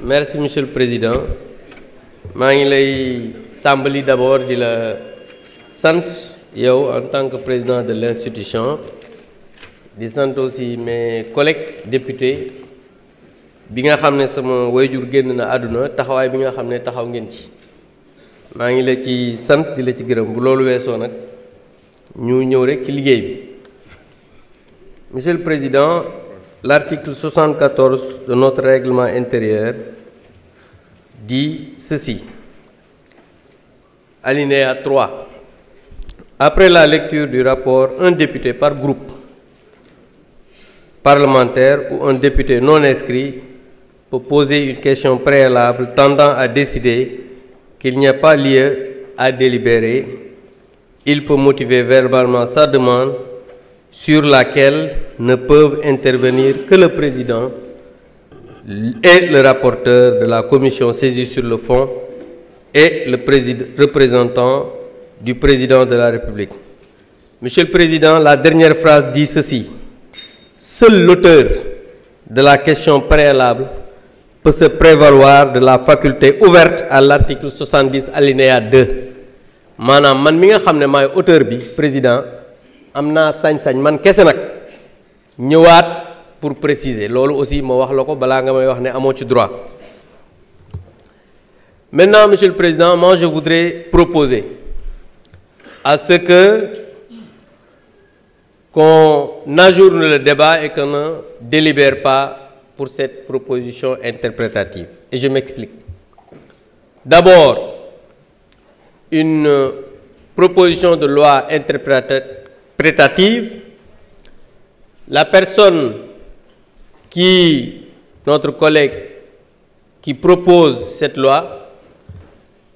Merci, Monsieur le Président. maa ngi lay tàmbali d'abord di la sant yow en tant que président de l'institution di sant aussi mes collègues députés bi nga xam ne sama wayjur génn na àdduna taxawaay bi nga xam ne taxaw ngeen ci maa ngi la ci sant di la ci gërëm bu loolu weesoo nag ñu ñëw rek ci liggéey bi. Monsieur le Président, l'article 74 de notre règlement intérieur dit ceci. Alinéa 3. Après la lecture du rapport, un député par groupe parlementaire ou un député non inscrit peut poser une question préalable tendant à décider qu'il n'y a pas lieu à délibérer. Il peut motiver verbalement sa demande sur laquelle ne peuvent intervenir que le président et le rapporteur de la commission saisie sur le fond et le représentant du président de la République. Monsieur le Président, la dernière phrase dit ceci. Seul l'auteur de la question préalable peut se prévaloir de la faculté ouverte à l'article 70 alinéa 2. maanaam man mi nga xam ne maay auteur bi président am naa sañ-sañ man kese nag ñëwaat pour préciser loolu aussi ma wax la ko balaa nga may wax ne amoo ci droit. Maintenant, Monsieur le Président, moi je voudrais proposer à ce qu'on ajourne le débat et qu'on ne délibère pas pour cette proposition interprétative. Et je m'explique. D'abord, une proposition de loi interprétative, la personne notre collègue qui propose cette loi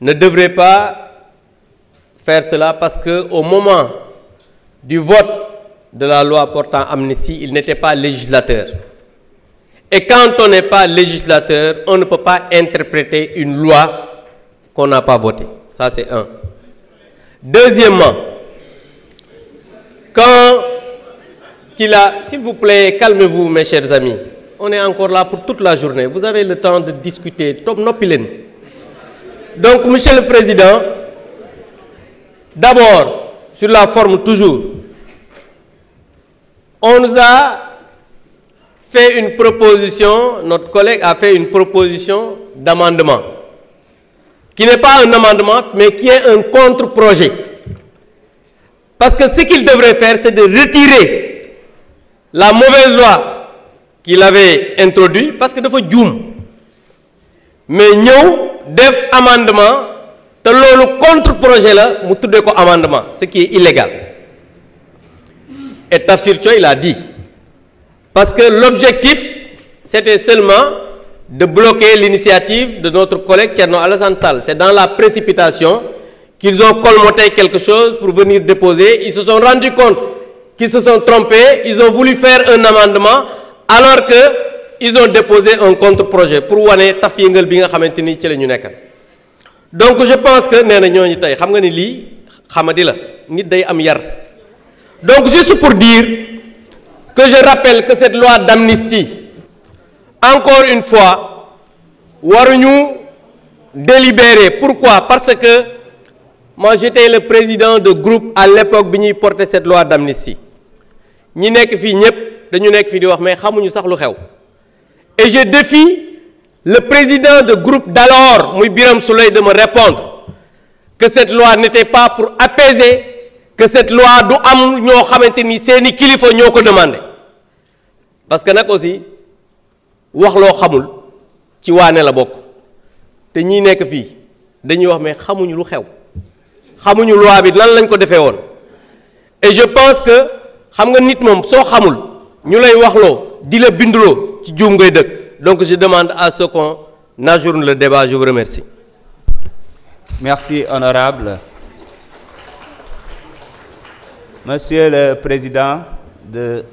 ne devrait pas faire cela parce qu'au moment du vote de la loi portant amnistie, il n'était pas législateur. Et quand on n'est pas législateur, on ne peut pas interpréter une loi qu'on n'a pas votée. Ça, c'est un. Deuxièmement, s'il vous plaît, calmez-vous, mes chers amis. On est encore là pour toute la journée. Vous avez le temps de discuter. Donc, Monsieur le Président, d'abord, sur la forme toujours, on nous a fait une proposition, notre collègue a fait une proposition d'amendement, qui n'est pas un amendement, mais qui est un contre-projet. Parce que ce qu'il devrait faire, c'est de retirer la mauvaise loi qu'il avait introduite, parce que dafa juum mais ñëw def amendement te loolu contre-projet la mu tuddee ko amendement, ce qui est illégal. Et Tafsir Thioye il a dit, parce que l'objectif c'était seulement de bloquer l'initiative de notre collègue Thierno Alassane Sall. C'est dans la précipitation qu'ils ont colmaté quelque chose pour venir déposer. Ils se sont rendus compte qu'ils se sont trompés. Ils ont voulu faire un amendement alors qu'ils ont déposé un contre-projet pour wane taf yëngal bi nga xamante ni ci la ñu nekkal. Donc je pense que nee na ñooñu tey xam nga ni lii xamadi la nit day am yar. Donc juste pour dire que je rappelle que cette loi d'amnistie, encore une fois, waruñu délibérer. Pourquoi? Parce que moi j'étais le président de groupe à l'époque bi ñuy porter cette loi d'amnistie. ñi nekk fii ñëpp dañu nekk fii di wax mais xamuñu sax lu xew. Et je défie le président de groupe d'alors, muy Birame Souleye, de me répondre que cette loi n'était pas pour apaiser, que cette loi du am ñoo xamante ni seeni kilifa ñoo ko demandé. Parce que nag aussi wax loo xamul ci waane la bokk te ñi nekk fii dañuy wax mais xamuñu lu xew xamuñu loi bi lan lañ ko defee woon. Et je pense que xam nga nit moom soo xamul ñu lay waxloo di la binduloo ci juum ngay dëkk. Donc je demande à ce qu'on ajourne le débat. Je vous remercie. Merci, honorable. Monsieur le Président de